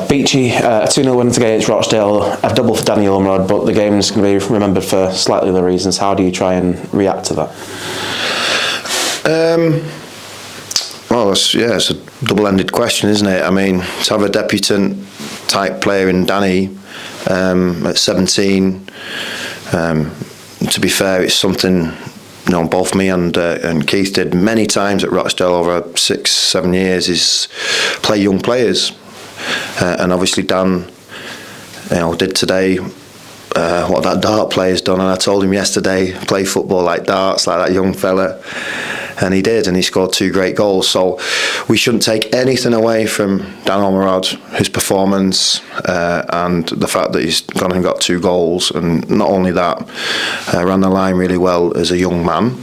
Beechy, a 2-0 win against Rochdale, a double for Danny Ormerod, but the game's going to be remembered for slightly other reasons. How do you try and react to that? Well, it's a double-ended question, isn't it? I mean, to have a debutant type player in Danny at 17, to be fair, it's something both me and Keith did many times at Rochdale over 6-7 years, is play young players. And obviously Dan, did today what that dart player's done, and I told him yesterday, play football like darts, like that young fella, and he did, and he scored 2 great goals. So we shouldn't take anything away from Dan Ormerod, his performance, and the fact that he's gone and got 2 goals, and not only that, ran the line really well as a young man.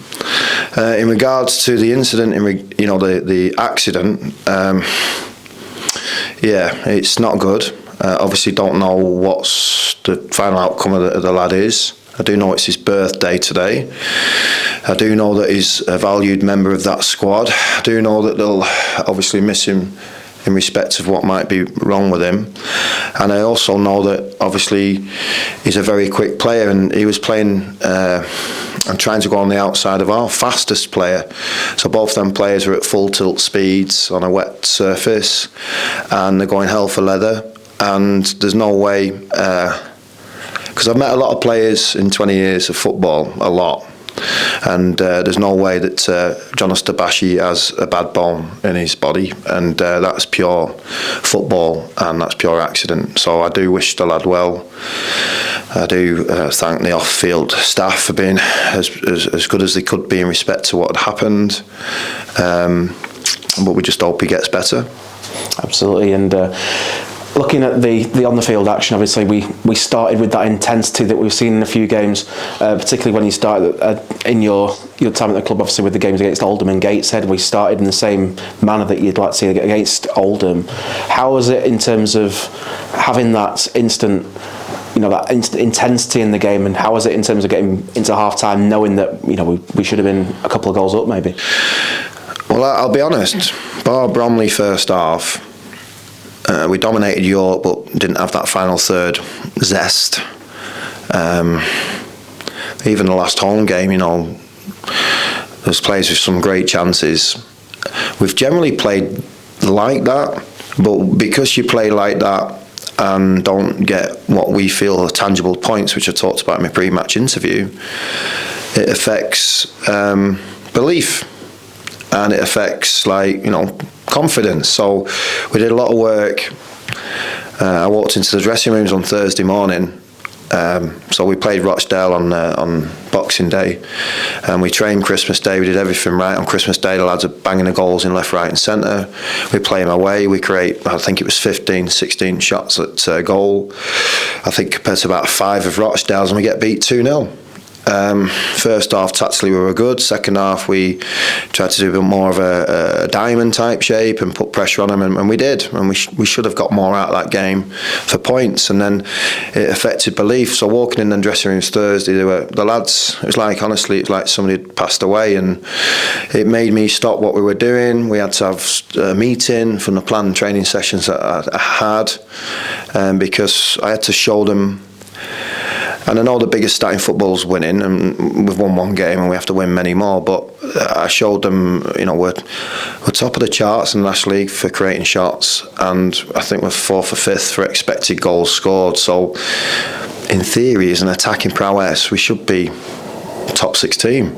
In regards to the incident, the accident, it's not good. Obviously don't know what's the final outcome of the lad is. I do know it's his birthday today. I do know that he's a valued member of that squad. I do know that they'll obviously miss him in respect of what might be wrong with him. And I also know that obviously he's a very quick player, and he was playing and trying to go on the outside of our fastest player. So both them players are at full tilt speeds on a wet surface, and they're going hell for leather. And there's no way, because I've met a lot of players in 20 years of football, a lot, and there's no way that Jonas Tabashi has a bad bone in his body, and that's pure football, and that's pure accident. So I do wish the lad well. I do thank the off-field staff for being as good as they could be in respect to what had happened, but we just hope he gets better. Absolutely. And looking at the on-the-field action, obviously we started with that intensity that we've seen in a few games, particularly when you started in your time at the club, obviously with the games against Oldham and Gateshead. We started in the same manner that you'd like to see against Oldham. How was it in terms of having that instant intensity in the game, and how was it in terms of getting into half-time knowing that we should have been a couple of goals up maybe? Well, I'll be honest, bar Bromley first half, we dominated York but didn't have that final third zest. Even the last home game, there's players with some great chances. We've generally played like that, but because you play like that and don't get what we feel are tangible points, which I talked about in my pre-match interview, it affects belief, and it affects confidence. So we did a lot of work. I walked into the dressing rooms on Thursday morning. So we played Rochdale on Boxing Day, and we trained Christmas Day. We did everything right on Christmas Day. The lads are banging the goals in left, right and centre. We play them away. We create, I think it was 15, 16 shots at goal, I think, compared to about 5 of Rochdale's, and we get beat 2-0. First half, tactically we were good. Second half, we tried to do a bit more of a diamond type shape and put pressure on them, and we did. And we should have got more out of that game for points. And then it affected belief. So walking in the dressing rooms Thursday, the lads. It was like somebody had passed away, and it made me stop what we were doing. We had to have a meeting from the planned training sessions that I had, because I had to show them. And I know the biggest stat in football is winning, and we've won 1 game and we have to win many more, but I showed them, we're top of the charts in the National League for creating shots, and I think we're 4th or 5th for expected goals scored. So in theory, as an attacking prowess, we should be top 6 team.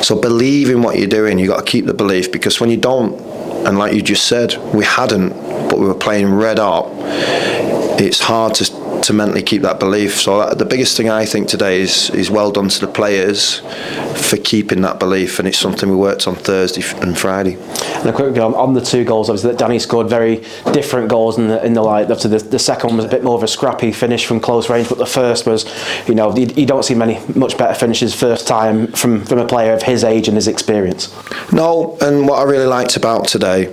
So believe in what you're doing. You've got to keep the belief, because when you don't, and like you just said, we hadn't, but we were playing red hot, it's hard to mentally keep that belief. So the biggest thing I think today is well done to the players for keeping that belief, and it's something we worked on Thursday and Friday. And a quick on the 2 goals, obviously that Danny scored very different goals in the light. Obviously the second one was a bit more of a scrappy finish from close range, but the first was, you don't see much better finishes first time from a player of his age and his experience. No, and what I really liked about today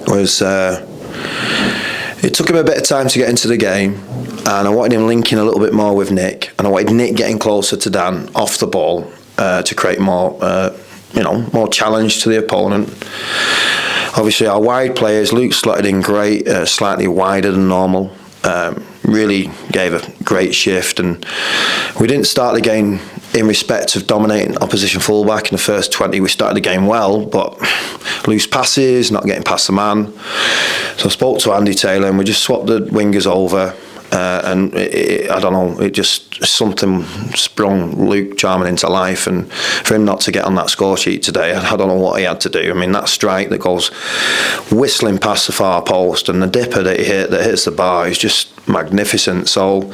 was it took him a bit of time to get into the game, and I wanted him linking a little bit more with Nick, and I wanted Nick getting closer to Dan off the ball to create more challenge to the opponent. Obviously, our wide players, Luke slotted in great, slightly wider than normal. Really gave a great shift, and we didn't start the game in respect of dominating opposition fullback. In the first 20 we started the game well, but loose passes, not getting past the man. So I spoke to Andy Taylor and we just swapped the wingers over. And I don't know, it just something sprung Luke Charman into life, and for him not to get on that score sheet today, I don't know what he had to do. I mean, that strike that goes whistling past the far post and the dipper that he hit that hits the bar is just magnificent. So,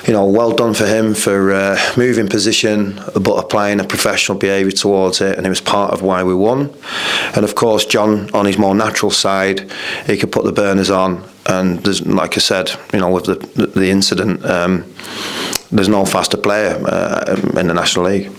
you know, well done for him for moving position but applying a professional behaviour towards it, and it was part of why we won. And of course, John, on his more natural side, he could put the burners on. And there's, like I said, you know, with the incident, there's no faster player in the National League.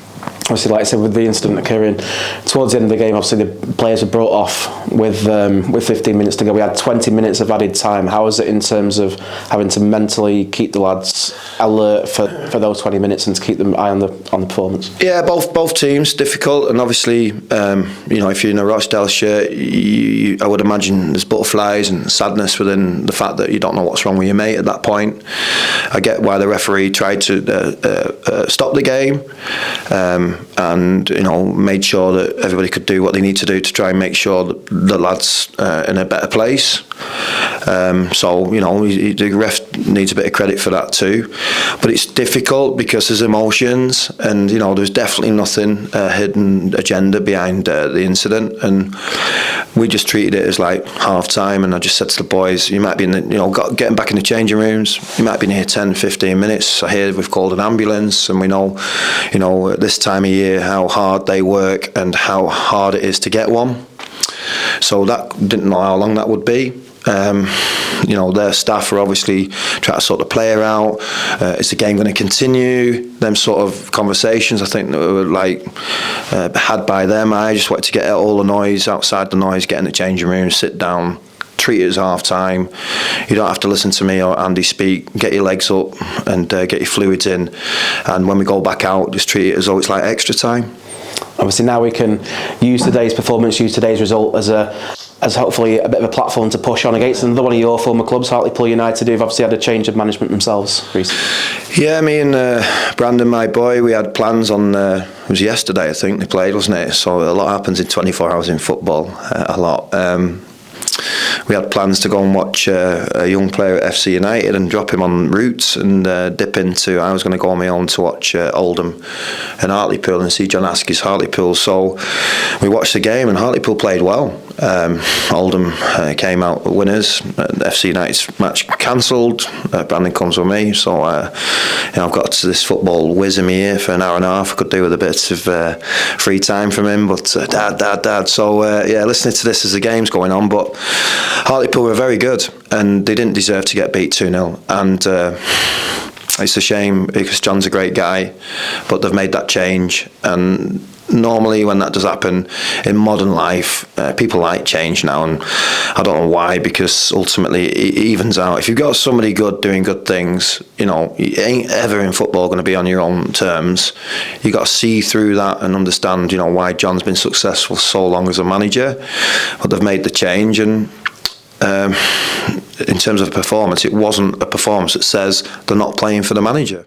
Obviously, like I said, with the incident occurring towards the end of the game, obviously the players were brought off with 15 minutes to go. We had 20 minutes of added time. How was it in terms of having to mentally keep the lads alert for those 20 minutes and to keep them eye on the performance? Yeah, both teams difficult, and obviously, you know, if you're in a Rochdale shirt, I would imagine there's butterflies and sadness within the fact that you don't know what's wrong with your mate at that point. I get why the referee tried to stop the game. And, you know, made sure that everybody could do what they need to do to try and make sure that the lads in a better place. So, you know, the ref needs a bit of credit for that too. But it's difficult because there's emotions, and, you know, there's definitely nothing hidden agenda behind the incident. And we just treated it as like half time, and I just said to the boys, you might be in the, you know, getting back in the changing rooms, you might be in here 10, 15 minutes. I hear we've called an ambulance, and we know, you know, at this time of year how hard they work and how hard it is to get one. So that didn't know how long that would be. You know, their staff are obviously trying to sort the player out. Is the game going to continue? Them sort of conversations, I think, that were like had by them. I just wanted to get out all the noise, outside the noise, get in the changing room, sit down, treat it as half time. You don't have to listen to me or Andy speak. Get your legs up and get your fluids in. And when we go back out, just treat it as though it's like extra time. Obviously, now we can use today's performance, use today's result as hopefully a bit of a platform to push on against another one of your former clubs, Hartlepool United, who've obviously had a change of management themselves recently. Yeah, me and Brandon, my boy, we had plans on, it was yesterday I think they played, wasn't it? So a lot happens in 24 hours in football, a lot. We had plans to go and watch a young player at FC United and drop him on routes and dip into, I was going to go on my own to watch Oldham and Hartlepool and see John Askey's Hartlepool. So we watched the game and Hartlepool played well. Oldham came out winners. FC United's match cancelled. Brandon comes with me, so you know, I've got this football whiz in my ear for an hour and a half. I could do with a bit of free time from him, but dad. So yeah, listening to this as the game's going on. But Hartlepool were very good, and they didn't deserve to get beat 2-0. And it's a shame because John's a great guy, but they've made that change. And normally when that does happen in modern life, people like change now, and I don't know why, because ultimately it evens out. If you've got somebody good doing good things, you know, you ain't ever in football going to be on your own terms. You got to see through that and understand, you know, why John's been successful so long as a manager. But they've made the change, and in terms of performance, it wasn't a performance that says they're not playing for the manager.